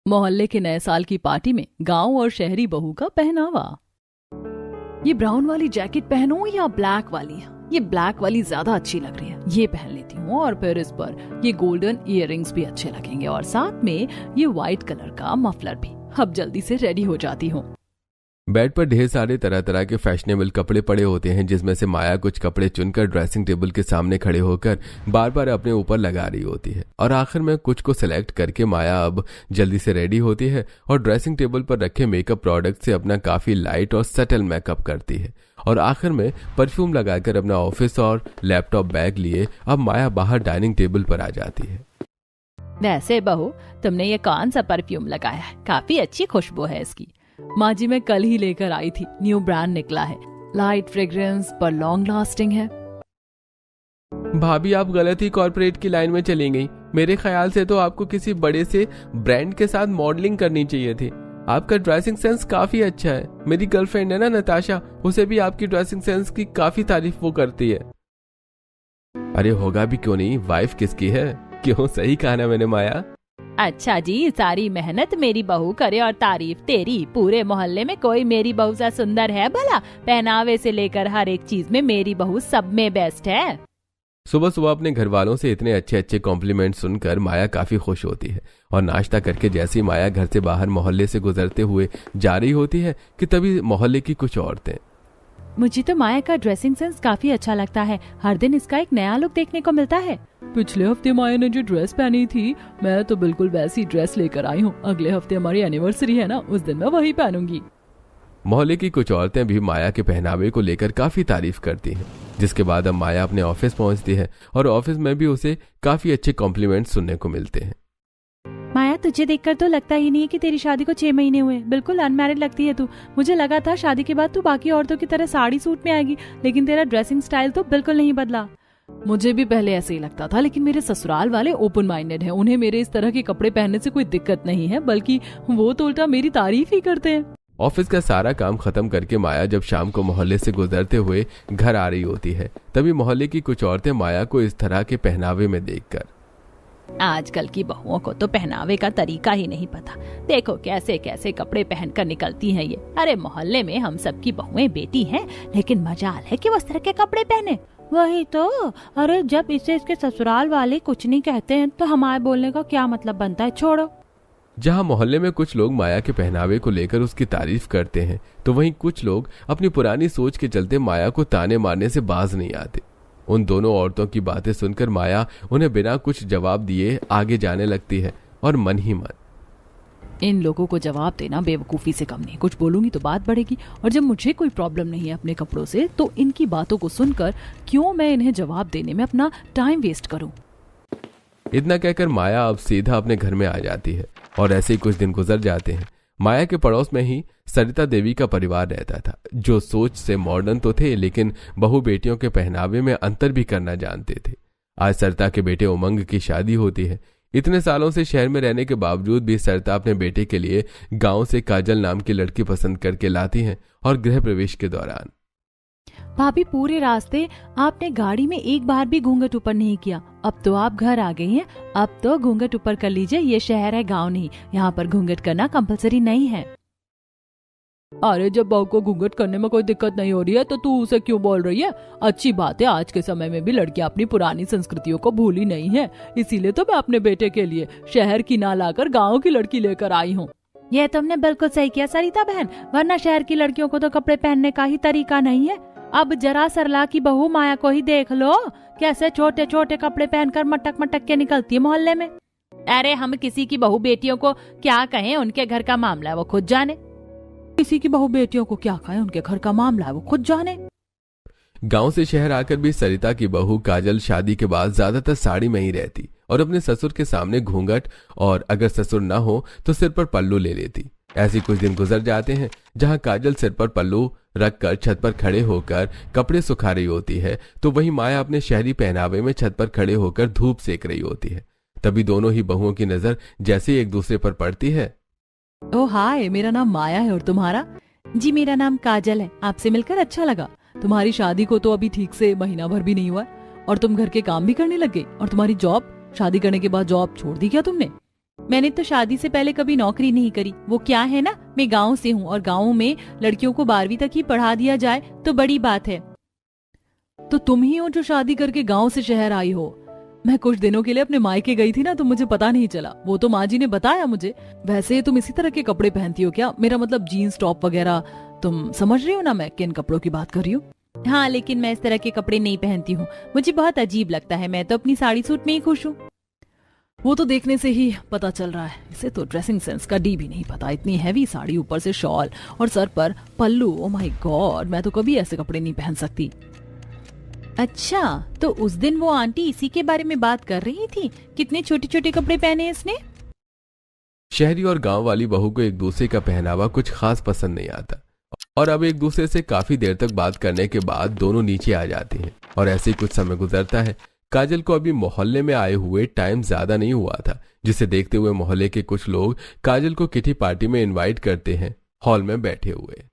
मोहल्ले के नए साल की पार्टी में गांव और शहरी बहू का पहनावा। ये ब्राउन वाली जैकेट पहनूं या ब्लैक वाली? ये ब्लैक वाली ज्यादा अच्छी लग रही है, ये पहन लेती हूँ। और फिर इस पर ये गोल्डन इयररिंग्स भी अच्छे लगेंगे और साथ में ये व्हाइट कलर का मफलर भी। अब जल्दी से रेडी हो जाती हूँ। बेड पर ढेर सारे तरह तरह के फैशनेबल कपड़े पड़े होते हैं, जिसमें से माया कुछ कपड़े चुनकर ड्रेसिंग टेबल के सामने खड़े होकर बार बार अपने ऊपर लगा रही होती है। और आखिर में कुछ को सिलेक्ट करके माया अब जल्दी से रेडी होती है और ड्रेसिंग टेबल पर रखे मेकअप प्रोडक्ट से अपना काफी लाइट और सटल मेकअप करती है। और आखिर में परफ्यूम लगाकर अपना ऑफिस और लैपटॉप बैग लिए अब माया बाहर डाइनिंग टेबल पर आ जाती है। वैसे बहू, तुमने ये कौन सा परफ्यूम लगाया है? काफी अच्छी खुशबू है इसकी। माँ जी मैं कल ही लेकर आई थी, न्यू ब्रांड निकला है, लाइट फ्रेग्रेंस पर लॉन्ग लास्टिंग है। भाभी आप गलत ही कॉर्पोरेट की लाइन में चली गई। मेरे ख्याल से तो आपको किसी बड़े से ब्रांड के साथ मॉडलिंग करनी चाहिए थी। आपका ड्रेसिंग सेंस काफी अच्छा है। मेरी गर्लफ्रेंड है ना नताशा, उसे भी आपकी ड्रेसिंग सेंस की काफी तारीफ वो करती है। अरे होगा भी क्यों नहीं, वाइफ किसकी है? क्यों, सही कहा ना मैंने माया? अच्छा जी, सारी मेहनत मेरी बहू करे और तारीफ तेरी। पूरे मोहल्ले में कोई मेरी बहू सा सुंदर है भला? पहनावे से लेकर हर एक चीज में मेरी बहू सब में बेस्ट है। सुबह सुबह अपने घर वालों से इतने अच्छे अच्छे कॉम्प्लीमेंट सुनकर माया काफी खुश होती है। और नाश्ता करके जैसे ही माया घर से बाहर मोहल्ले से गुजरते हुए जा रही होती है कि तभी मोहल्ले की कुछ औरतें, मुझे तो माया का ड्रेसिंग सेंस काफी अच्छा लगता है, हर दिन इसका एक नया लुक देखने को मिलता है। पिछले हफ्ते माया ने जो ड्रेस पहनी थी, मैं तो बिल्कुल वैसी ड्रेस लेकर आई हूँ। अगले हफ्ते हमारी एनिवर्सरी है ना, उस दिन मैं वही पहनूंगी। मोहल्ले की कुछ औरतें भी माया के पहनावे को लेकर काफी तारीफ करती हैं। जिसके बाद अब माया अपने ऑफिस पहुंचती है और ऑफिस में भी उसे काफी अच्छे कॉम्प्लीमेंट सुनने को मिलते हैं। माया, तुझे देखकर तो लगता ही नहीं है कि तेरी शादी को 6 महीने हुए। बिल्कुल अनमैरिड लगती है तू। मुझे लगा था शादी के बाद तू बाकी औरतों की तरह साड़ी सूट में आएगी, लेकिन तेरा ड्रेसिंग स्टाइल तो बिल्कुल नहीं बदला। मुझे भी पहले ऐसे ही लगता था, लेकिन मेरे ससुराल वाले ओपन माइंडेड हैं। उन्हें मेरे इस तरह के कपड़े पहनने से कोई दिक्कत नहीं है, बल्कि वो तो उल्टा मेरी तारीफ ही करते हैं। ऑफिस का सारा काम खत्म करके माया जब शाम को मोहल्ले से गुजरते हुए घर आ रही होती है, तभी मोहल्ले की कुछ औरतें माया को इस तरह के पहनावे में देखकर, आजकल की बहुओं को तो पहनावे का तरीका ही नहीं पता। देखो कैसे कैसे कपड़े पहनकर निकलती हैं ये। अरे मोहल्ले में हम सबकी बहुएं बेटी हैं, लेकिन मजाल है कि वो इस तरह के कपड़े पहने। वही तो। अरे जब इसे इसके ससुराल वाले कुछ नहीं कहते हैं तो हमारे बोलने का क्या मतलब बनता है? छोड़ो। जहां मोहल्ले में कुछ लोग माया के पहनावे को लेकर उसकी तारीफ करते हैं, तो वहीं कुछ लोग अपनी पुरानी सोच के चलते माया को ताने मारने से बाज नहीं आते। उन दोनों औरतों की बातें सुनकर माया उन्हें बिना कुछ जवाब दिए आगे जाने लगती है और मन ही मन, इन लोगों को जवाब देना बेवकूफी से कम नहीं। कुछ बोलूंगी तो बात बढ़ेगी, और जब मुझे कोई प्रॉब्लम नहीं है अपने कपड़ों से, तो इनकी बातों को सुनकर क्यों मैं इन्हें जवाब देने में अपना टाइम वेस्ट करूं। इतना कहकर माया अब सीधा अपने घर में आ जाती है। और ऐसे ही कुछ दिन गुजर जाते हैं। माया के पड़ोस में ही सरिता देवी का परिवार रहता था, जो सोच से मॉडर्न तो थे, लेकिन बहू बेटियों के पहनावे में अंतर भी करना जानते थे। आज सरिता के बेटे उमंग की शादी होती है। इतने सालों से शहर में रहने के बावजूद भी सरिता अपने बेटे के लिए गांव से काजल नाम की लड़की पसंद करके लाती हैं। और गृह प्रवेश के दौरान, भाभी पूरे रास्ते आपने गाड़ी में एक बार भी घूंघट ऊपर नहीं किया। अब तो आप घर आ गई हैं, अब तो घूंघट ऊपर कर लीजिए। ये शहर है, गांव नहीं। यहाँ पर घूंघट करना कंपलसरी नहीं है। अरे जब बहू को घूंघट करने में कोई दिक्कत नहीं हो रही है तो तू उसे क्यों बोल रही है? अच्छी बात है, आज के समय में भी लड़कियां अपनी पुरानी संस्कृतियों को भूली नहीं है। इसीलिए तो मैं अपने बेटे के लिए शहर की ना लाकर गाँव की लड़की लेकर आई हूँ। ये तुमने बिल्कुल सही किया सरिता बहन, वरना शहर की लड़कियों को तो कपड़े पहनने का ही तरीका नहीं है। अब जरा सरला की बहू माया को ही देख लो, कैसे छोटे छोटे कपड़े पहनकर मटक मटक के निकलती है मोहल्ले में। अरे हम किसी की बहू बेटियों को क्या कहें, उनके घर का मामला है, वो खुद जाने। किसी की बहू बेटियों को क्या कहें, उनके घर का मामला है, वो खुद जाने। गांव से शहर आकर भी सरिता की बहू काजल शादी के बाद ज्यादातर साड़ी में ही रहती और अपने ससुर के सामने घूंघट, और अगर ससुर न हो तो सिर पर पल्लू ले लेती। ऐसे कुछ दिन गुजर जाते हैं जहां काजल सिर पर पल्लू रखकर छत पर खड़े होकर कपड़े सुखा रही होती है, तो वहीं माया अपने शहरी पहनावे में छत पर खड़े होकर धूप सेक रही होती है। तभी दोनों ही बहुओं की नजर जैसे ही एक दूसरे पर पड़ती है। ओ हाय, मेरा नाम माया है और तुम्हारा? जी मेरा नाम काजल है, आपसे मिलकर अच्छा लगा। तुम्हारी शादी को तो अभी ठीक से महीना भर भी नहीं हुआ और तुम घर के काम भी करने लग गई। और तुम्हारी जॉब, शादी करने के बाद जॉब छोड़ दी क्या तुमने? मैंने तो शादी से पहले कभी नौकरी नहीं करी। वो क्या है ना, मैं गांव से हूँ और गांव में लड़कियों को 12वीं तक ही पढ़ा दिया जाए तो बड़ी बात है। तो तुम ही हो जो शादी करके गांव से शहर आई हो। मैं कुछ दिनों के लिए अपने मायके गई थी ना, तो मुझे पता नहीं चला, वो तो माँ जी ने बताया मुझे। वैसे तुम इसी तरह के कपड़े पहनती हो क्या? मेरा मतलब जीन्स टॉप वगैरह। तुम समझ रही हो ना मैं किन कपड़ों की बात कर रही हूँ? हाँ, लेकिन मैं इस तरह के कपड़े नहीं पहनती हूँ, मुझे बहुत अजीब लगता है। मैं तो अपनी साड़ी सूट में ही खुश हूँ। वो तो देखने से ही पता चल रहा है, इसे तो ड्रेसिंग सेंस का डी भी नहीं पता। इतनी हैवी साड़ी, ऊपर से शॉल और सर पर पल्लू। ओ माय गॉड, मैं तो कभी ऐसे कपड़े नहीं पहन सकती। अच्छा, तो उस दिन वो आंटी इसी के बारे में बात कर रही थी, कितने छोटे छोटे कपड़े पहने इसने। शहरी और गांव वाली बहू को एक दूसरे का पहनावा कुछ खास पसंद नहीं आता और अब एक दूसरे से काफी देर तक बात करने के बाद दोनों नीचे आ जाते हैं और ऐसे ही कुछ समय गुजरता है। काजल को अभी मोहल्ले में आए हुए टाइम ज्यादा नहीं हुआ था, जिसे देखते हुए मोहल्ले के कुछ लोग काजल को किटी पार्टी में इनवाइट करते हैं। हॉल में बैठे हुए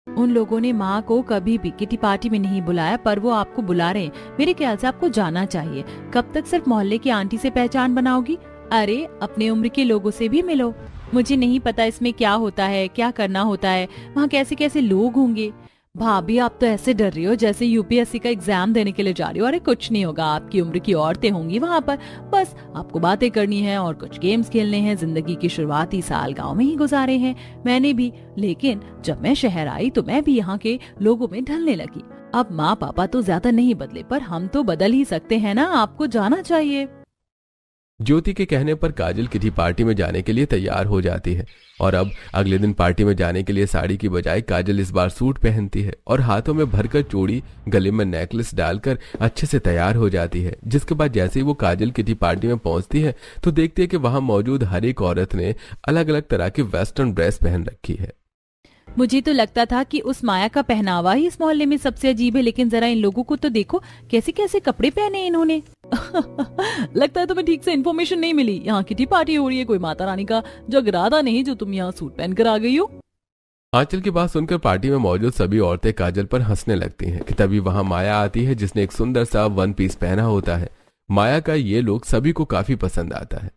उन लोगों ने माँ को कभी भी किटी पार्टी में नहीं बुलाया, पर वो आपको बुला रहे हैं। मेरे ख्याल से आपको जाना चाहिए। कब तक सिर्फ मोहल्ले की आंटी से पहचान बनाओगी? अरे, अपने उम्र के लोगों से भी मिलो। मुझे नहीं पता इसमें क्या होता है, क्या करना होता है, वहाँ कैसे कैसे लोग होंगे। भाभी, आप तो ऐसे डर रही हो जैसे यूपीएससी का एग्जाम देने के लिए जा रही हो। अरे कुछ नहीं होगा, आपकी उम्र की औरतें होंगी वहाँ पर। बस आपको बातें करनी है और कुछ गेम्स खेलने हैं। जिंदगी के शुरुआती साल गांव में ही गुजारे हैं मैंने भी, लेकिन जब मैं शहर आई तो मैं भी यहाँ के लोगों में ढलने लगी। अब माँ पापा तो ज्यादा नहीं बदले, पर हम तो बदल ही सकते हैं ना। आपको जाना चाहिए। ज्योति के कहने पर काजल किटी पार्टी में जाने के लिए तैयार हो जाती है और अब अगले दिन पार्टी में जाने के लिए साड़ी की बजाय काजल इस बार सूट पहनती है और हाथों में भरकर चूड़ी, गले में नेकलेस डालकर अच्छे से तैयार हो जाती है। जिसके बाद जैसे ही वो काजल किटी पार्टी में पहुंचती है तो देखती है कि वहां मौजूद हर एक औरत ने अलग अलग तरह की वेस्टर्न ड्रेस पहन रखी है। मुझे तो लगता था कि उस माया का पहनावा ही इस मोहल्ले में सबसे अजीब है, लेकिन जरा इन लोगों को तो देखो, कैसे कैसे कपड़े पहने इन्होंने। लगता है तुम्हें ठीक से इन्फॉर्मेशन नहीं मिली। यहाँ किटी पार्टी हो रही है, कोई माता रानी का जगराता नहीं जो तुम यहाँ सूट पहन कर आ गई हो। आंचल की बात सुनकर पार्टी में मौजूद सभी औरतें काजल पर हंसने लगती हैं कि तभी वहां माया आती है जिसने एक सुंदर सा वन पीस पहना होता है। माया का ये लुक सभी को काफी पसंद आता है।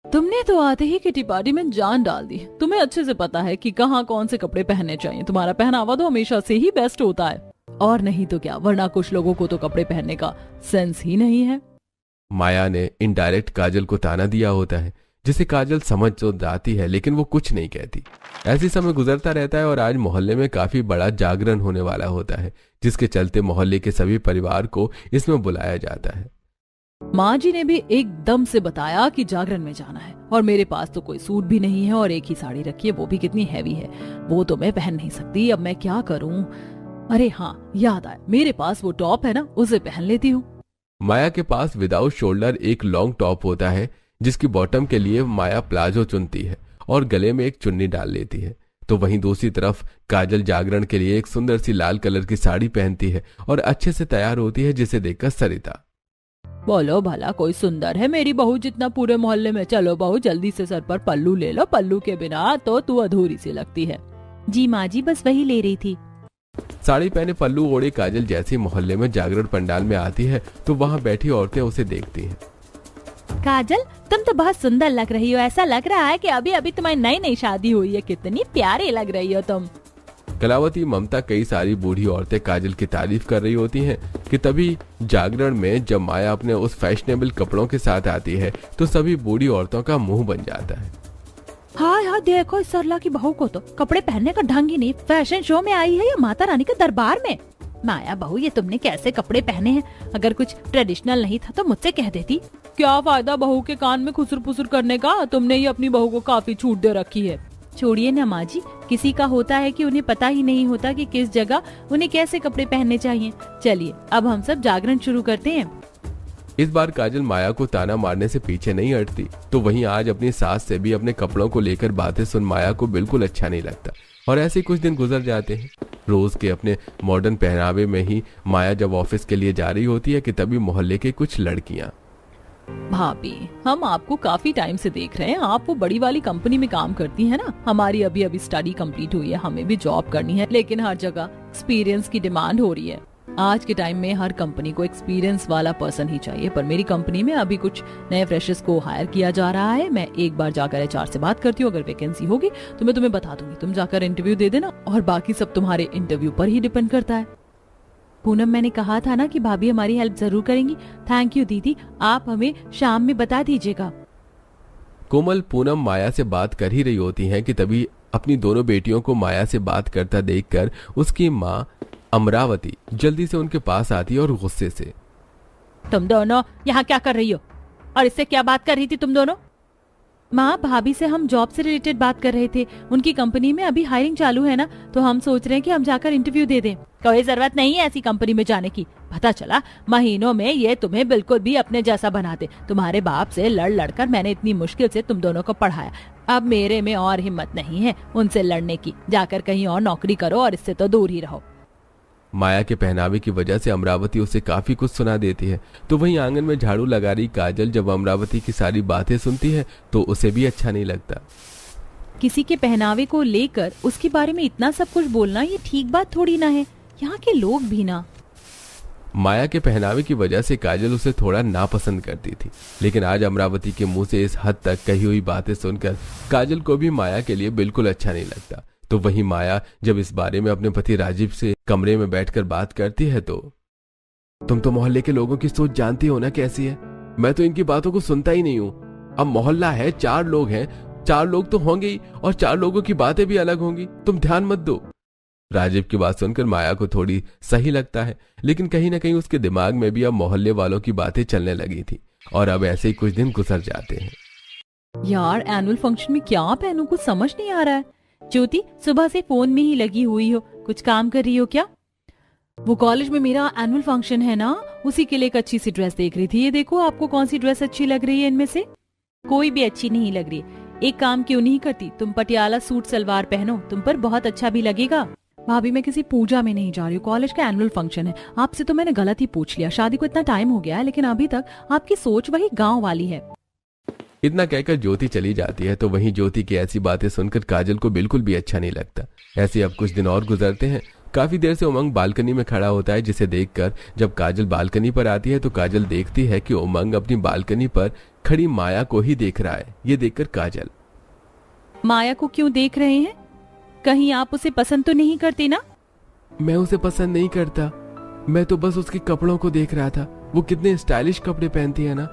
तुमने तो आते ही किटी पार्टी में जान डाल दी। तुम्हें अच्छे से पता है कि कहाँ कौन से कपड़े पहनने चाहिए। तुम्हारा पहनावा तो हमेशा से ही बेस्ट होता है, और नहीं तो क्या, वरना कुछ लोगों को तो कपड़े पहनने का सेंस ही नहीं है। माया ने इनडायरेक्ट काजल को ताना दिया होता है, जिसे काजल समझ तो जाती है लेकिन वो कुछ नहीं कहती। ऐसे समय गुजरता रहता है और आज मोहल्ले में काफी बड़ा जागरण होने वाला होता है, जिसके चलते मोहल्ले के सभी परिवार को इसमें बुलाया जाता है। माँ जी ने भी एकदम से बताया कि जागरण में जाना है, और मेरे पास तो कोई सूट भी नहीं है और एक ही साड़ी रखी है, वो भी कितनी हैवी है। वो तो मैं पहन नहीं सकती। अब मैं क्या करूं? अरे हाँ, याद आया, मेरे पास वो टॉप है ना, उसे पहन लेती हूँ। माया के पास विदाउट शोल्डर एक लॉन्ग टॉप होता है, जिसकी बॉटम के लिए माया प्लाजो चुनती है और गले में एक चुन्नी डाल लेती है। तो वहीं दूसरी तरफ काजल जागरण के लिए एक सुंदर सी लाल कलर की साड़ी पहनती है और अच्छे से तैयार होती है, जिसे देखकर सरिता, बोलो भला कोई सुंदर है मेरी बहू जितना पूरे मोहल्ले में? चलो बहू, जल्दी से सर पर पल्लू ले लो, पल्लू के बिना तो तू अधूरी सी लगती है। जी माँ जी, बस वही ले रही थी। साड़ी पहने पल्लू ओढ़े काजल जैसे ही मोहल्ले में जागरण पंडाल में आती है तो वहां बैठी औरतें उसे देखती हैं। काजल, तुम तो बहुत सुंदर लग रही हो। ऐसा लग रहा है कि अभी अभी तुम्हारी नई नई शादी हुई है। कितनी प्यारी लग रही हो तुम। कलावती, ममता, कई सारी बूढ़ी औरतें काजल की तारीफ कर रही होती हैं कि तभी जागरण में जब माया अपने उस फैशनेबल कपड़ों के साथ आती है तो सभी बूढ़ी औरतों का मुंह बन जाता है। हाँ हाँ, देखो इस सरला की बहू को तो कपड़े पहनने का ढंग ही नहीं। फैशन शो में आई है या माता रानी के दरबार में? माया बहू, ये तुमने कैसे कपड़े पहने हैं? अगर कुछ ट्रेडिशनल नहीं था तो मुझसे कह देती। क्या फायदा बहू के कान में खुसर पुसर करने का? तुमने ही अपनी बहू को काफी छूट दे रखी है। छोड़िए ना माँ जी, किसी का होता है कि उन्हें पता ही नहीं होता कि किस जगह उन्हें कैसे कपड़े पहनने चाहिए। चलिए अब हम सब जागरण शुरू करते हैं। इस बार काजल माया को ताना मारने से पीछे नहीं हटती। तो वहीं आज अपनी सास से भी अपने कपड़ों को लेकर बातें सुन माया को बिल्कुल अच्छा नहीं लगता और ऐसे कुछ दिन गुजर जाते हैं। रोज के अपने मॉडर्न पहनावे में ही माया जब ऑफिस के लिए जा रही होती है कि तभी मोहल्ले के कुछ लड़कियां, भाभी, हम आपको काफी टाइम से देख रहे हैं। आप वो बड़ी वाली कंपनी में काम करती हैं ना। हमारी अभी अभी स्टडी कंप्लीट हुई है, हमें भी जॉब करनी है, लेकिन हर जगह एक्सपीरियंस की डिमांड हो रही है। आज के टाइम में हर कंपनी को एक्सपीरियंस वाला पर्सन ही चाहिए, पर मेरी कंपनी में अभी कुछ नए फ्रेशर्स को हायर किया जा रहा है। मैं एक बार जाकर एचआर से बात करती हूँ, अगर वैकेंसी होगी तो मैं तुम्हें बता दूंगी, तुम जाकर इंटरव्यू दे देना और बाकी सब तुम्हारे इंटरव्यू पर ही डिपेंड करता है। पूनम, मैंने कहा था ना कि भाभी हमारी हेल्प जरूर करेंगी। थैंक यू दीदी, आप हमें शाम में बता दीजिएगा। कोमल पूनम माया से बात कर ही रही होती हैं कि तभी अपनी दोनों बेटियों को माया से बात करता देखकर उसकी माँ अमरावती जल्दी से उनके पास आती है और गुस्से से, तुम दोनों यहाँ क्या कर रही हो और इससे क्या बात कर रही थी तुम दोनों? माँ, भाभी से हम जॉब से रिलेटेड बात कर रहे थे। उनकी कंपनी में अभी हायरिंग चालू है ना, तो हम सोच रहे हैं कि हम जाकर इंटरव्यू दे दें। कोई जरूरत नहीं है ऐसी कंपनी में जाने की। पता चला महीनों में ये तुम्हें बिल्कुल भी अपने जैसा बना दे। तुम्हारे बाप से लड़ लड़कर मैंने इतनी मुश्किल से तुम दोनों को पढ़ाया, अब मेरे में और हिम्मत नहीं है उनसे लड़ने की। जाकर कहीं और नौकरी करो और इससे तो दूर ही रहो। माया के पहनावे की वजह से अमरावती उसे काफी कुछ सुना देती है। तो वहीं आंगन में झाड़ू लगा रही काजल जब अमरावती की सारी बातें सुनती है तो उसे भी अच्छा नहीं लगता। किसी के पहनावे को लेकर उसके बारे में इतना सब कुछ बोलना ये ठीक बात थोड़ी ना है। यहाँ के लोग भी ना। माया के पहनावे की वजह से काजल उसे थोड़ा नापसंद करती थी, लेकिन आज अमरावती के मुंह से इस हद तक कही हुई बातें सुनकर काजल को भी माया के लिए बिल्कुल अच्छा नहीं लगता। तो वहीं माया जब इस बारे में अपने पति राजीव से कमरे में बैठकर बात करती है तो, तुम तो मोहल्ले के लोगों की सोच जानती हो ना कैसी है। मैं तो इनकी बातों को सुनता ही नहीं हूँ। अब मोहल्ला है, 4 लोग हैं, 4 लोग तो होंगे ही और 4 लोगों की बातें भी अलग होंगी। तुम ध्यान मत दो। राजीव की बात सुनकर माया को थोड़ी सही लगता है, लेकिन कहीं ना कहीं उसके दिमाग में भी अब मोहल्ले वालों की बातें चलने लगी थी और अब ऐसे ही कुछ दिन गुजर जाते हैं। यार, एनुअल फंक्शन में क्या पहनूं कुछ समझ नहीं आ रहा है। ज्योति, सुबह से फोन में ही लगी हुई हो, कुछ काम कर रही हो क्या? वो कॉलेज में मेरा एनुअल फंक्शन है ना, उसी के लिए एक अच्छी सी ड्रेस देख रही थी। ये देखो, आपको कौन सी ड्रेस अच्छी लग रही है इनमें से? कोई भी अच्छी नहीं लग रही। एक काम क्यों नहीं करती, तुम पटियाला सूट सलवार पहनो, तुम पर बहुत अच्छा भी लगेगा। भाभी, मैं किसी पूजा में नहीं जा रही हूँ, कॉलेज का एनुअल फंक्शन है। आपसे तो मैंने गलत ही पूछ लिया। शादी को इतना टाइम हो गया है, लेकिन अभी तक आपकी सोच वही गाँव वाली है। इतना कहकर ज्योति चली जाती है। तो वहीं ज्योति की ऐसी बातें सुनकर काजल को बिल्कुल भी अच्छा नहीं लगता। ऐसे अब कुछ दिन और गुजरते हैं। काफी देर से उमंग बालकनी में खड़ा होता है, जिसे देखकर जब काजल बालकनी पर आती है तो काजल देखती है कि उमंग अपनी बालकनी पर खड़ी माया को ही देख रहा है। ये देखकर काजल, माया को क्यों देख रहे हैं? कहीं आप उसे पसंद तो नहीं करते ना? मैं उसे पसंद नहीं करता, मैं तो बस उसके कपड़ों को देख रहा था। वो कितने स्टाइलिश कपड़े पहनती है ना।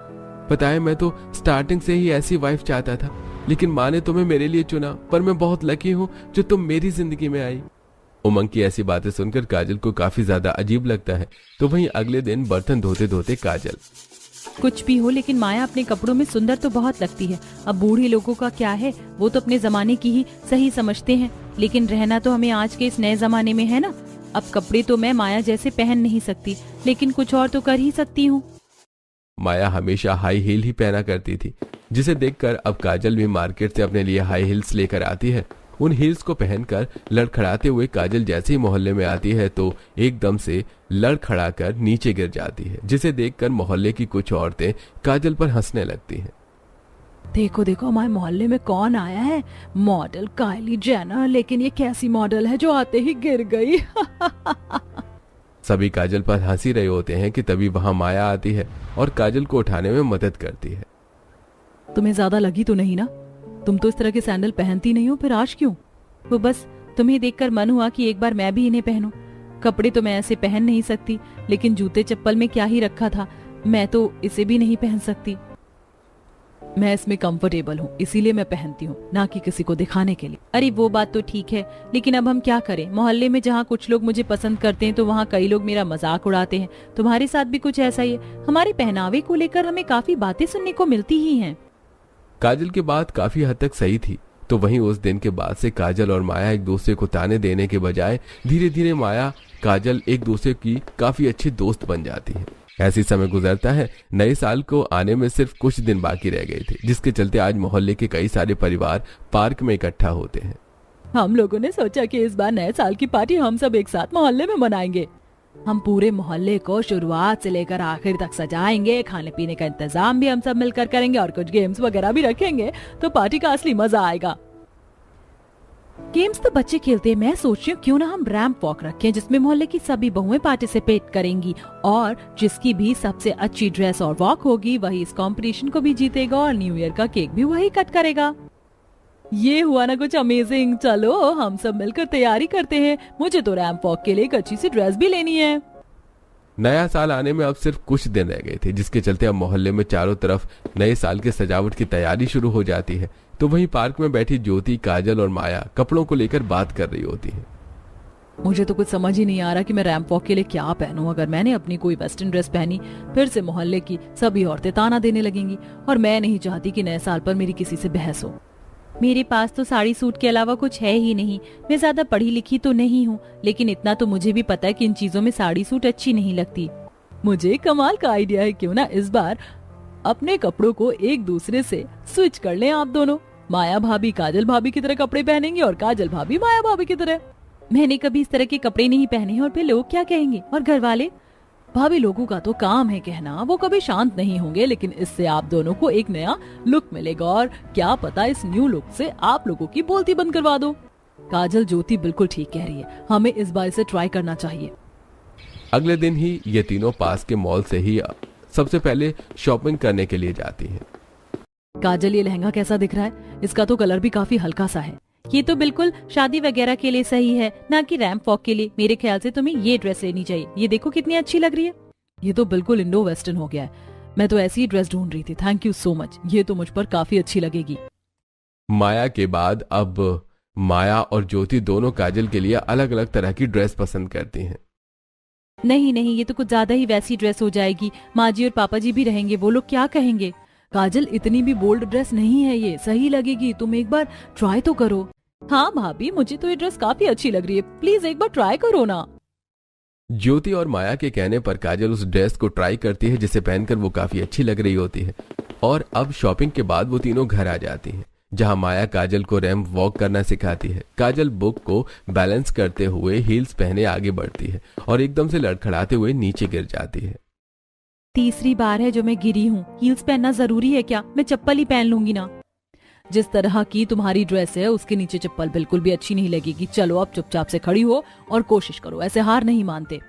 पता है, मैं तो स्टार्टिंग से ही ऐसी वाइफ चाहता था, लेकिन माँ ने तुम्हें मेरे लिए चुना। पर मैं बहुत लकी हूँ जो तुम मेरी जिंदगी में आई। उमंग की ऐसी बातें सुनकर काजल को काफी ज्यादा अजीब लगता है। तो वहीं अगले दिन बर्तन धोते धोते काजल, कुछ भी हो, लेकिन माया अपने कपड़ों में सुंदर तो बहुत लगती है। अब बूढ़े लोगों का क्या है, वो तो अपने जमाने की ही सही समझते हैं, लेकिन रहना तो हमें आज के इस नए जमाने में है ना। अब कपड़े तो मैं माया जैसे पहन नहीं सकती, लेकिन कुछ और तो कर ही सकती हूँ। माया हमेशा हाई हील ही पहना करती थी, जिसे देखकर अब काजल भी मार्केट से अपने लिए हाई हील्स लेकर आती है। उन हील्स को पहनकर लड़खड़ाते हुए काजल जैसे ही मोहल्ले में आती है तो एकदम से लड़खड़ाकर नीचे गिर जाती है, जिसे देखकर मोहल्ले की कुछ औरतें काजल पर हंसने लगती हैं। देखो देखो, हमारे मोहल्ले में कौन आया है, मॉडल काइली जेनर। लेकिन ये कैसी मॉडल है जो आते ही गिर गई। सभी काजल पर हंसी रहे होते हैं कि तभी वहां माया आती है और काजल को उठाने में मदद करती है। तुम्हें ज्यादा लगी तो नहीं ना? तुम तो इस तरह के सैंडल पहनती नहीं हो, फिर आज क्यों? वो बस तुम्हें देखकर मन हुआ कि एक बार मैं भी इन्हें पहनूं। कपड़े तो मैं ऐसे पहन नहीं सकती, लेकिन जूते चप्पल में क्या ही रखा था, मैं तो इसे भी नहीं पहन सकती। मैं इसमें कंफर्टेबल हूँ, इसीलिए मैं पहनती हूँ, ना कि किसी को दिखाने के लिए। अरे वो बात तो ठीक है, लेकिन अब हम क्या करें? मोहल्ले में जहाँ कुछ लोग मुझे पसंद करते हैं तो वहाँ कई लोग मेरा मजाक उड़ाते हैं। तुम्हारे साथ भी कुछ ऐसा ही है। हमारे पहनावे को लेकर हमें काफी बातें सुनने को मिलती ही हैं। काजल की बात काफी हद तक सही थी। तो वहीं उस दिन के बाद से काजल और माया एक दूसरे को ताने देने के बजाय धीरे धीरे माया काजल एक दूसरे की काफी अच्छी दोस्त बन जाती है। ऐसी समय गुजरता है। नए साल को आने में सिर्फ कुछ दिन बाकी रह गए थे, जिसके चलते आज मोहल्ले के कई सारे परिवार पार्क में इकट्ठा होते हैं। हम लोगों ने सोचा कि इस बार नए साल की पार्टी हम सब एक साथ मोहल्ले में मनाएंगे। हम पूरे मोहल्ले को शुरुआत से लेकर आखिर तक सजाएंगे। खाने पीने का इंतजाम भी हम सब मिलकर करेंगे और कुछ गेम्स वगैरह भी रखेंगे, तो पार्टी का असली मजा आएगा। गेम्स तो बच्चे खेलते हैं, मैं सोच रही हूँ क्यों ना हम रैंप वॉक रखें जिसमें मोहल्ले की सभी बहुएं पार्टिसिपेट करेंगी और जिसकी भी सबसे अच्छी ड्रेस और वॉक होगी वही इस कंपटीशन को भी जीतेगा और न्यू ईयर का केक भी वही कट करेगा। ये हुआ ना कुछ अमेजिंग। चलो हम सब मिलकर तैयारी करते हैं, मुझे तो रैंप वॉक के लिए एक अच्छी सी ड्रेस भी लेनी है। नया साल आने में अब सिर्फ कुछ दिन रह गए थे, जिसके चलते अब मोहल्ले में चारों तरफ नए साल के सजावट की तैयारी शुरू हो जाती है। तो वहीं पार्क में बैठी ज्योति, काजल और माया कपड़ों को लेकर बात कर रही होती हैं। मुझे तो कुछ समझ ही नहीं आ रहा कि मैं रैंप वॉक के लिए क्या पहनूं। अगर मैंने अपनी कोई वेस्टर्न ड्रेस पहनी फिर से मोहल्ले की सभी औरतें ताना देने लगेंगी और मैं नहीं चाहती कि नए साल पर मेरी किसी से बहस हो। मेरे पास तो साड़ी सूट के अलावा कुछ है ही नहीं। मैं ज्यादा पढ़ी लिखी तो नहीं हूँ, लेकिन इतना तो मुझे भी पता है कि इन चीजों में साड़ी सूट अच्छी नहीं लगती। मुझे कमाल का आइडिया है, क्यों ना इस बार अपने कपड़ों को एक दूसरे से स्विच कर लें आप दोनों। माया भाभी काजल भाभी की तरह कपड़े पहनेंगे और काजल भाभी माया भाभी की तरह। मैंने कभी इस तरह के कपड़े नहीं पहने हैं और फिर लोग क्या कहेंगे, और घर वाले। भाभी लोगों का तो काम है कहना, वो कभी शांत नहीं होंगे, लेकिन इससे आप दोनों को एक नया लुक मिलेगा और क्या पता इस न्यू लुक से आप लोगों की बोलती बंद करवा दो। काजल ज्योति बिल्कुल ठीक कह रही है, हमें इस बार इसे ट्राई करना चाहिए। अगले दिन ही ये तीनों पास के मॉल से ही सबसे पहले शॉपिंग करने के लिए जाती हैं। काजल, ये लहंगा कैसा दिख रहा है? इसका तो कलर भी काफी हल्का सा है। ये तो बिल्कुल शादी वगैरह के लिए सही है, ना कि रैंप वॉक के लिए। मेरे ख्याल से तुम्हें ये ड्रेस लेनी चाहिए। ये देखो कितनी अच्छी लग रही है। ये तो बिल्कुल इंडो वेस्टर्न हो गया है। मैं तो ऐसी ही ड्रेस ढूंढ रही थी। थैंक यू सो मच, ये तो मुझ पर काफी अच्छी लगेगी। माया के बाद अब माया और ज्योति दोनों काजल के लिए अलग अलग तरह की ड्रेस पसंद करती हैं। नहीं नहीं, ये तो कुछ ज्यादा ही वैसी ड्रेस हो जाएगी। माँ जी और पापा जी भी रहेंगे, वो लोग क्या कहेंगे? काजल, इतनी भी बोल्ड ड्रेस नहीं है, ये सही लगेगी, तुम एक बार ट्राई तो करो। हाँ भाभी, मुझे तो ये ड्रेस काफी अच्छी लग रही है, प्लीज एक बार ट्राई करो ना। ज्योति और माया के कहने पर काजल उस ड्रेस को ट्राई करती है जिसे पहनकर वो काफी अच्छी लग रही होती है। और अब शॉपिंग के बाद वो तीनों घर आ जाती हैं, जहां माया काजल को रैंप वॉक करना सिखाती है। काजल बुक को बैलेंस करते हुए हील्स पहने आगे बढ़ती है और एकदम से लड़खड़ाते हुए नीचे गिर जाती है। तीसरी बार है जो मैं गिरी हूँ। हील्स पहनना जरूरी है क्या? मैं चप्पल ही पहन लूंगी ना। जिस तरह की तुम्हारी ड्रेस है उसके नीचे चप्पल बिल्कुल भी अच्छी नहीं लगेगी। चलो अब चुपचाप से खड़ी हो और कोशिश करो, ऐसे हार नहीं मानते।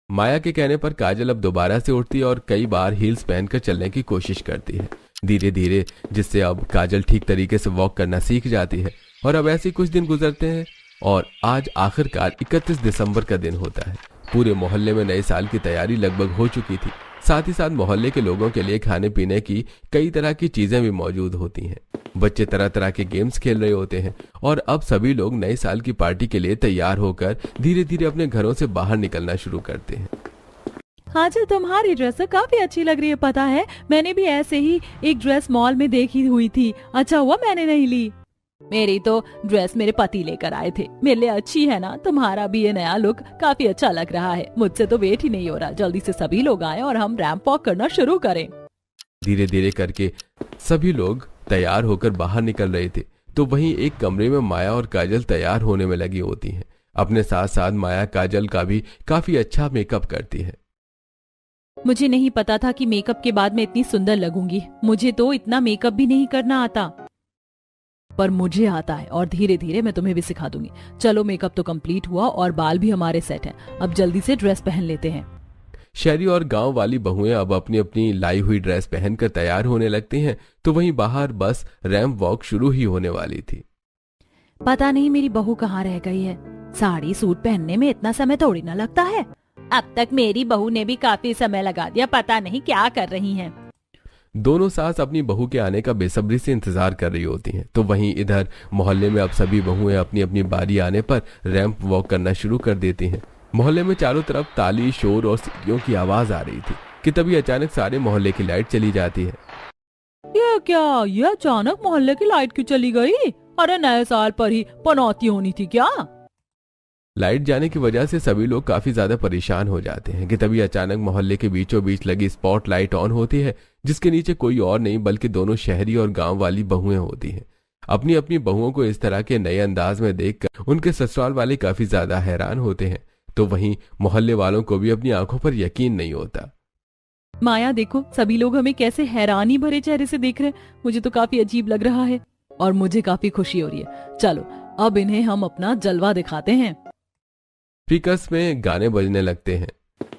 माया के कहने पर काजल अब दोबारा से उठती है और कई बार हील्स पहनकर चलने की कोशिश करती है, धीरे धीरे, जिससे अब काजल ठीक तरीके से वॉक करना सीख जाती है। और अब ऐसे कुछ दिन गुजरते हैं और आज आखिरकार 31 दिसंबर का दिन होता है। पूरे मोहल्ले में नए साल की तैयारी लगभग हो चुकी थी। साथ ही साथ मोहल्ले के लोगों के लिए खाने पीने की कई तरह की चीजें भी मौजूद होती हैं। बच्चे तरह तरह के गेम्स खेल रहे होते हैं और अब सभी लोग नए साल की पार्टी के लिए तैयार होकर धीरे धीरे अपने घरों से बाहर निकलना शुरू करते हैं। काजल, तुम्हारी ड्रेस तो काफी अच्छी लग रही है। पता है, मैंने भी ऐसे ही एक ड्रेस मॉल में देखी हुई थी। अच्छा हुआ मैंने नहीं ली। मेरी तो ड्रेस मेरे पति लेकर आए थे। मेरे लिए अच्छी है ना? तुम्हारा भी ये नया लुक काफी अच्छा लग रहा है। मुझसे तो वेट ही नहीं हो रहा, जल्दी से सभी लोग आए और हम रैंप वॉक करना शुरू करें। धीरे धीरे करके सभी लोग तैयार होकर बाहर निकल रहे थे। तो वहीं एक कमरे में माया और काजल तैयार होने में लगी होती हैं। अपने साथ साथ माया काजल का भी काफी अच्छा मेकअप करती है। मुझे नहीं पता था कि मेकअप के बाद मैं इतनी सुंदर लगूंगी। मुझे तो इतना मेकअप भी नहीं करना आता, पर मुझे आता है और धीरे धीरे मैं तुम्हें भी सिखा दूंगी। चलो, मेकअप तो कंप्लीट हुआ और बाल भी हमारे सेट हैं। अब जल्दी से ड्रेस पहन लेते हैं। शहरी और गांव वाली बहुएं अब अपनी अपनी लाई हुई ड्रेस पहनकर तैयार होने लगती हैं। तो वहीं बाहर बस रैंप वॉक शुरू ही होने वाली थी। पता नहीं मेरी बहू कहाँ रह गई है। साड़ी सूट पहनने में इतना समय थोड़ी ना लगता है। अब तक मेरी बहू ने भी काफी समय लगा दिया, पता नहीं क्या कर रही हैं। दोनों सास अपनी बहू के आने का बेसब्री से इंतजार कर रही होती हैं। तो वहीं इधर मोहल्ले में अब सभी बहुएं अपनी अपनी बारी आने पर रैंप वॉक करना शुरू कर देती हैं। मोहल्ले में चारों तरफ ताली, शोर और सीटियों की आवाज आ रही थी कि तभी अचानक सारे मोहल्ले की लाइट चली जाती है। ये क्या? ये अचानक मोहल्ले की लाइट क्यों चली गई? अरे नए साल पर ही पनौती होनी थी क्या? लाइट जाने की वजह से सभी लोग काफी ज्यादा परेशान हो जाते हैं कि तभी अचानक मोहल्ले के बीचों बीच लगी स्पॉट लाइट ऑन होती है, जिसके नीचे कोई और नहीं बल्कि दोनों शहरी और गांव वाली बहुएं होती हैं। अपनी अपनी बहुओं को इस तरह के नए अंदाज में देखकर उनके ससुराल वाले काफी ज्यादा हैरान होते हैं। तो वहीं मोहल्ले वालों को भी अपनी आंखों पर यकीन नहीं होता। माया देखो, सभी लोग हमें कैसे हैरानी भरे चेहरे से देख रहे हैं। मुझे तो काफी अजीब लग रहा है। और मुझे काफी खुशी हो रही है। चलो अब इन्हें हम अपना जलवा दिखाते हैं। स्पीकर्स में गाने बजने लगते हैं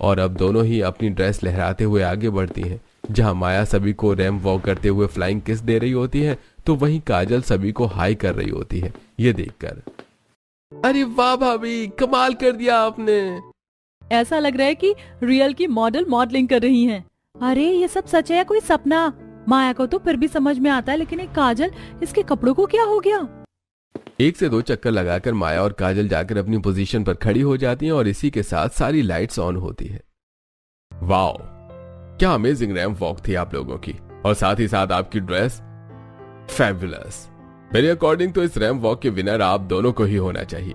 और अब दोनों ही अपनी ड्रेस लहराते हुए आगे बढ़ती हैं। जहां माया सभी को रैंप वॉक करते हुए फ्लाइंग किस दे रही होती है तो वहीं काजल सभी को हाई कर रही होती है। ये देखकर अरे वाह भाभी, कमाल कर दिया आपने। ऐसा लग रहा है कि रियल की मॉडल मॉडलिंग कर रही हैं। अरे ये सब सच है या कोई सपना? माया को तो फिर भी समझ में आता है, लेकिन एक काजल, इसके कपड़ों को क्या हो गया? 1 से 2 चक्कर लगाकर माया और काजल जाकर अपनी पोजीशन पर खड़ी हो जाती हैं और इसी के साथ सारी लाइट्स ऑन होती है। वाओ, क्या अमेजिंग रैंप वॉक थी आप लोगों की, और साथ ही साथ आपकी ड्रेस फैबुलस। मेरे अकॉर्डिंग तो इस रैंप वॉक के विनर आप दोनों को ही होना चाहिए।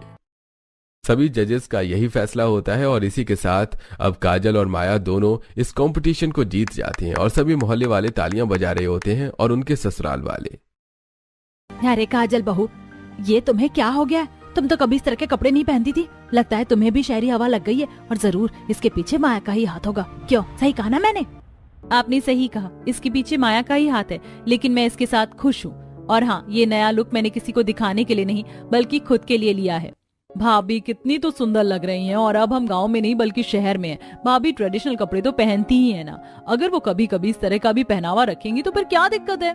सभी जजेस का यही फैसला होता है और इसी के साथ अब काजल और माया दोनों इस कंपटीशन को जीत जाती हैं और सभी मोहल्ले वाले तालियां बजा रहे होते हैं और उनके ससुराल वाले। अरे काजल बहू, ये तुम्हें क्या हो गया? तुम तो कभी इस तरह के कपड़े नहीं पहनती थी। लगता है तुम्हें भी शहरी हवा लग गई है, और जरूर इसके पीछे माया का ही हाथ होगा। क्यों, सही कहा ना मैंने? आपने सही कहा, इसके पीछे माया का ही हाथ है, लेकिन मैं इसके साथ खुश हूँ। और हाँ, ये नया लुक मैंने किसी को दिखाने के लिए नहीं बल्कि खुद के लिए लिया है। भाभी कितनी तो सुंदर लग रही हैं, और अब हम गांव में नहीं बल्कि शहर में हैं। भाभी ट्रेडिशनल कपड़े तो पहनती ही है ना। अगर वो कभी कभी इस तरह का भी पहनावा रखेंगी तो फिर क्या दिक्कत है?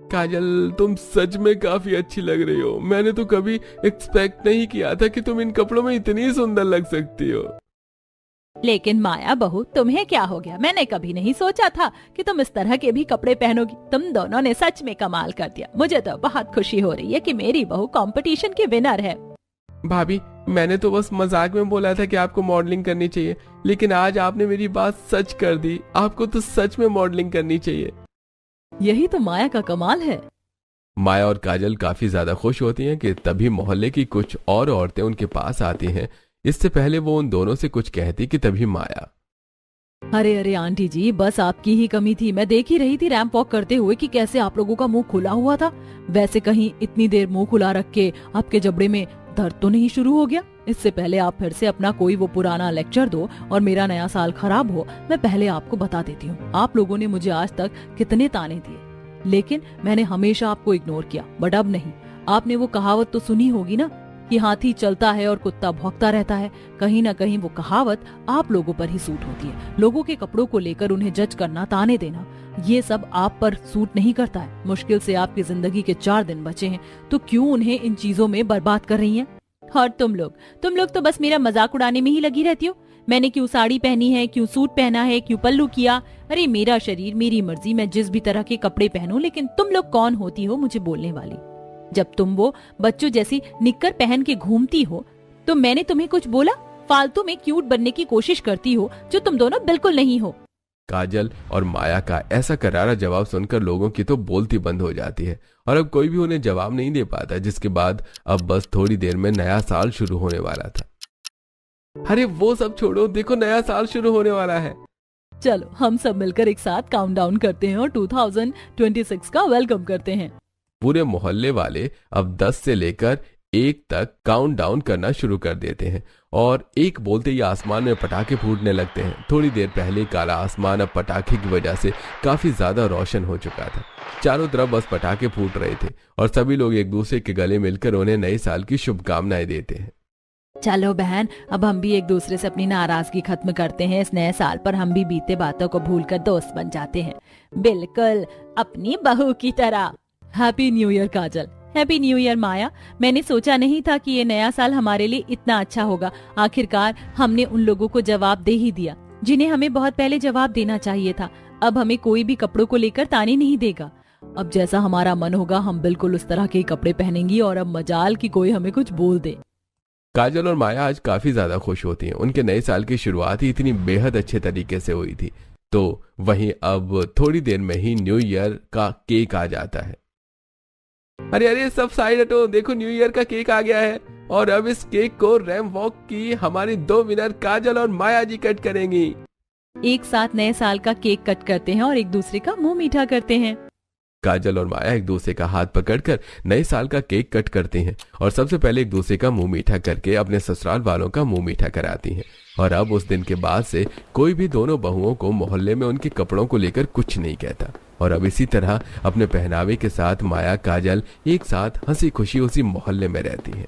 काजल, तुम सच में काफी अच्छी लग रही हो। मैंने तो कभी एक्सपेक्ट नहीं किया था कि तुम इन कपड़ों में इतनी सुंदर लग सकती हो। लेकिन माया बहू, तुम्हें क्या हो गया? मैंने कभी नहीं सोचा था कि तुम इस तरह के भी कपड़े पहनोगी। तुम दोनों ने सच में कमाल कर दिया। मुझे तो बहुत खुशी हो रही है कि मेरी बहू कंपटीशन की विनर है। भाभी, मैंने तो बस मजाक में बोला था कि आपको मॉडलिंग करनी चाहिए, लेकिन आज आपने मेरी बात सच कर दी। आपको तो सच में मॉडलिंग करनी चाहिए। यही तो माया का कमाल है। माया और काजल काफी ज्यादा खुश होती हैं कि तभी मोहल्ले की कुछ और औरतें उनके पास आती हैं। इससे पहले वो उन दोनों से कुछ कहती कि तभी माया, अरे अरे आंटी जी, बस आपकी ही कमी थी। मैं देख ही रही थी रैंप वॉक करते हुए कि कैसे आप लोगों का मुंह खुला हुआ था। वैसे कहीं इतनी देर मुंह खुला रख के आपके जबड़े में दर्द तो नहीं शुरू हो गया? इससे पहले आप फिर से अपना कोई वो पुराना लेक्चर दो और मेरा नया साल खराब हो, मैं पहले आपको बता देती हूँ। आप लोगों ने मुझे आज तक कितने ताने दिए, लेकिन मैंने हमेशा आपको इग्नोर किया। बट अब नहीं। आपने वो कहावत तो सुनी होगी ना कि हाथी चलता है और कुत्ता भौंकता रहता है। कहीं ना कहीं वो कहावत आप लोगों पर ही सूट होती है। लोगों के कपड़ों को लेकर उन्हें जज करना, ताने देना, ये सब आप पर सूट नहीं करता है। मुश्किल से आपकी जिंदगी के 4 दिन बचे हैं, तो क्यों उन्हें इन चीजों में बर्बाद कर रही हैं? और तुम लोग तो बस मेरा मजाक उड़ाने में ही लगी रहती हो। मैंने क्यों साड़ी पहनी है, क्यों सूट पहना है, क्यों पल्लू किया? अरे मेरा शरीर, मेरी मर्जी, मैं जिस भी तरह के कपड़े पहनूं। लेकिन तुम लोग कौन होती हो मुझे बोलने वाली? जब तुम वो बच्चों जैसी निक्कर पहन के घूमती हो तो मैंने तुम्हें कुछ बोला? फालतू में क्यूट बनने की कोशिश करती हो, जो तुम दोनों बिल्कुल नहीं हो। काजल और माया का ऐसा करारा जवाब सुनकर लोगों की तो बोलती बंद हो जाती है और अब कोई भी उन्हें जवाब नहीं दे पाता, जिसके बाद अब बस थोड़ी देर में नया साल शुरू होने वाला था। अरे वो सब छोड़ो, देखो नया साल शुरू होने वाला है। चलो हम सब मिलकर एक साथ काउंटडाउन करते हैं और 2026 का वेलकम करते हैं। पूरे मोहल्ले वाले अब 10 से लेकर 1 तक काउंटडाउन करना शुरू कर देते हैं और 1 बोलते ही आसमान में पटाखे फूटने लगते हैं। थोड़ी देर पहले काला आसमान अब पटाखे की वजह से काफी ज्यादा रोशन हो चुका था। चारों तरफ बस पटाखे फूट रहे थे और सभी लोग एक दूसरे के गले मिलकर उन्हें नए साल की शुभकामनाएं देते हैं। चलो बहन, अब हम भी एक दूसरे से अपनी नाराजगी खत्म करते हैं। इस नए साल पर हम भी बीते बातों को भूलकर दोस्त बन जाते हैं, बिल्कुल अपनी बहू की तरह। हैप्पी न्यू ईयर काजल। हैप्पी न्यू ईयर माया। मैंने सोचा नहीं था कि ये नया साल हमारे लिए इतना अच्छा होगा। आखिरकार हमने उन लोगों को जवाब दे ही दिया जिन्हें हमें बहुत पहले जवाब देना चाहिए था। अब हमें कोई भी कपड़ों को लेकर ताने नहीं देगा। अब जैसा हमारा मन होगा हम बिल्कुल उस तरह के कपड़े पहनेंगी और अब मजाल कि कोई हमें कुछ बोल दे। काजल और माया आज काफी ज्यादा खुश होती हैं। उनके नए साल की शुरुआत ही इतनी बेहद अच्छे तरीके से हुई थी। तो वहीं अब थोड़ी देर में ही न्यू ईयर का केक आ जाता है। अरे अरे सब साइड हटो, देखो न्यू ईयर का केक आ गया है और अब इस केक को रैंप वॉक की हमारी 2 विनर काजल और माया जी कट करेंगी। एक साथ नए साल का केक कट करते हैं और एक दूसरे का मुंह मीठा करते हैं। काजल और माया एक दूसरे का हाथ पकड़कर नए साल का केक कट करते हैं और सबसे पहले एक दूसरे का मुंह मीठा करके अपने ससुराल वालों का मुंह मीठा कराती हैं। और अब उस दिन के बाद से कोई भी दोनों बहुओं को मोहल्ले में उनके कपड़ों को लेकर कुछ नहीं कहता और अब इसी तरह अपने पहनावे के साथ माया काजल एक साथ हंसी खुशी उसी मोहल्ले में रहती हैं।